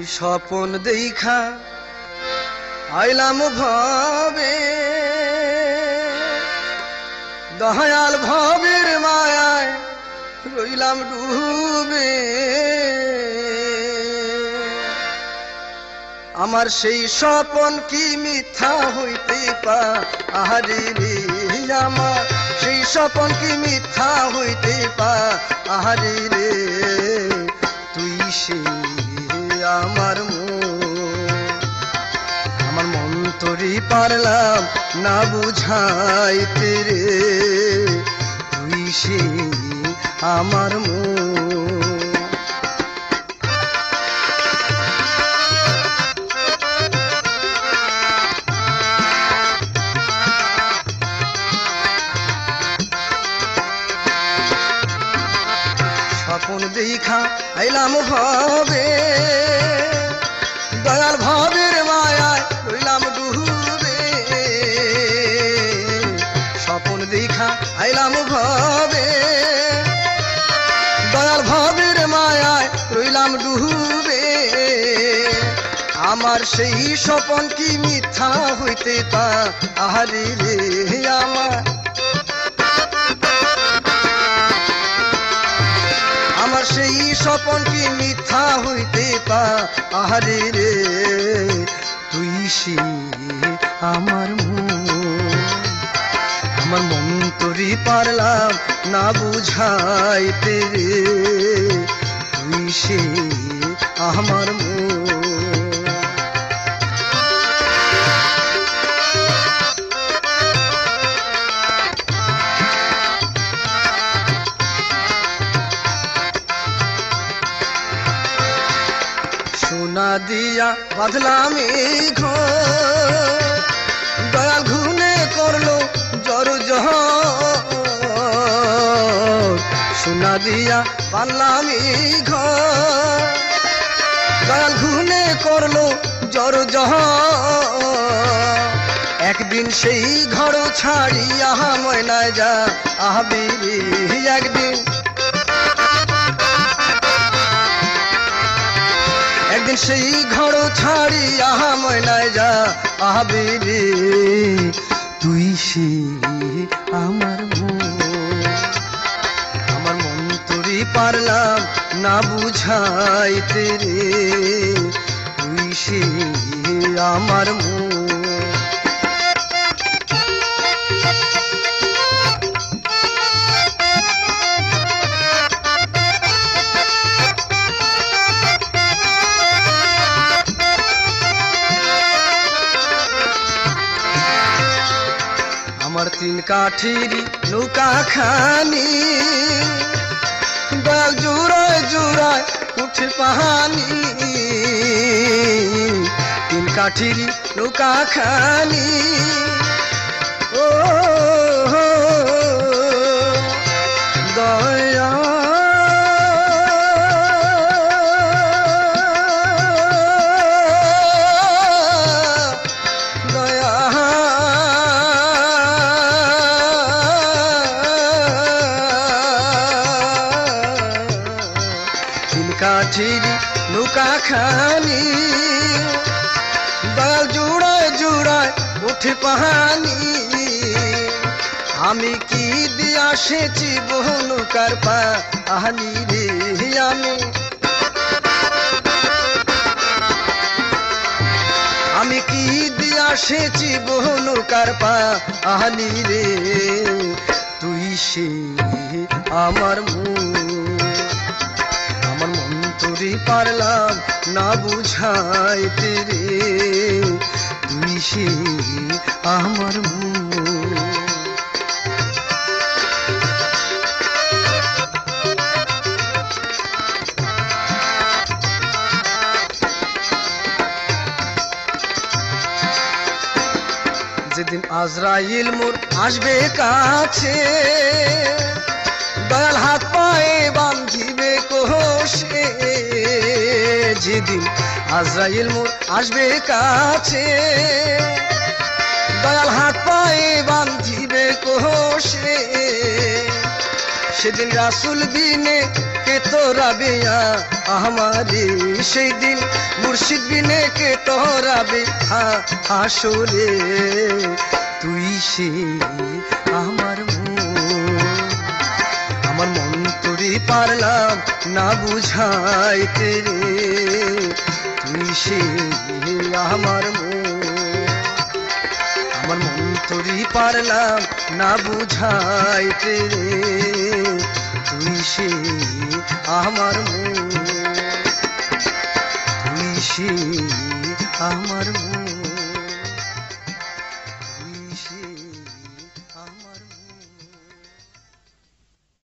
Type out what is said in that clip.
স্বপন দেখা আইলাম ভবে দয়াল ভবের মায়ায় রইলাম ডুবে আমার সেই স্বপন কি মিথ্যা হইতে পারে রে আমার সেই স্বপন কি মিথ্যা হইতে পারে রে তুই সে আমার মন তোরই পারলাম না বুঝাইতে রে তুই সে আমার স্বপন দেখা আইলাম ভবে দয়াল ভবের মায়ায় রইলাম ডুবে স্বপন দেখা আইলাম ভবে দয়াল ভবের মায়ায় রইলাম ডুবে আমার সেই স্বপন কি মিথ্যা হইতে পারে রে আমার সেই স্বপন কি মিথ্যা হইতে পারে রে তুই সে আমার মন তোরই পারলাম না বুঝাইতে রে তুই সে আমার সোনা দিয়া বাঁধলাম এই ঘর দয়াল ঘুনে করলো জর জহর সোনা দিয়া বাঁধলাম এই ঘর দয়াল ঘুনে করলো জর জহর একদিন সেই ঘর ছাড়িয়া ময়নায় যা আহবি একদিন সেই ঘর ছাড়িয়া ময়নায় যা আহবি রে তুই সে আমার মন তোরই পারলাম না বুঝাইতে রে তুই সে আমার আমার তিন কাঠির নৌকা খানি দয়াল জোড়ায় জোড়ায় উঠে পাহানি তিন কাঠির নৌকা খানি ও দয়া কাঠির নৌকা খানি দয়াল জোড়ায় জোড়ায় উঠে পাহানি আমি কি দিয়া সেচি বহু নৌকার পাহানি রে আমি কি দিয়া সেচি বহু নৌকার পাহানি রে তুই সে আমার মন তোরই পারলাম না বুঝাইতে রে তুই সে আমার যেদিন আজরাইল মোর আসবে কাছে দয়াল হাত পায়ে বাঁধিবে কোষে যেদিন আজরাইল মোর আসবে কাছে দয়াল হাত পায়ে বাঁধিবে কোষে সেদিন রাসূল বিনে কে তোরাবে আমারে সেই দিন মুর্শিদ বিনে কে তোরাবে হাসরে তুই সে আমার মন তোরে পারলাম না বুঝাইতে রে তুই সে আমার মন তোরে পারলাম না বুঝাইতে রে তুই সে আমার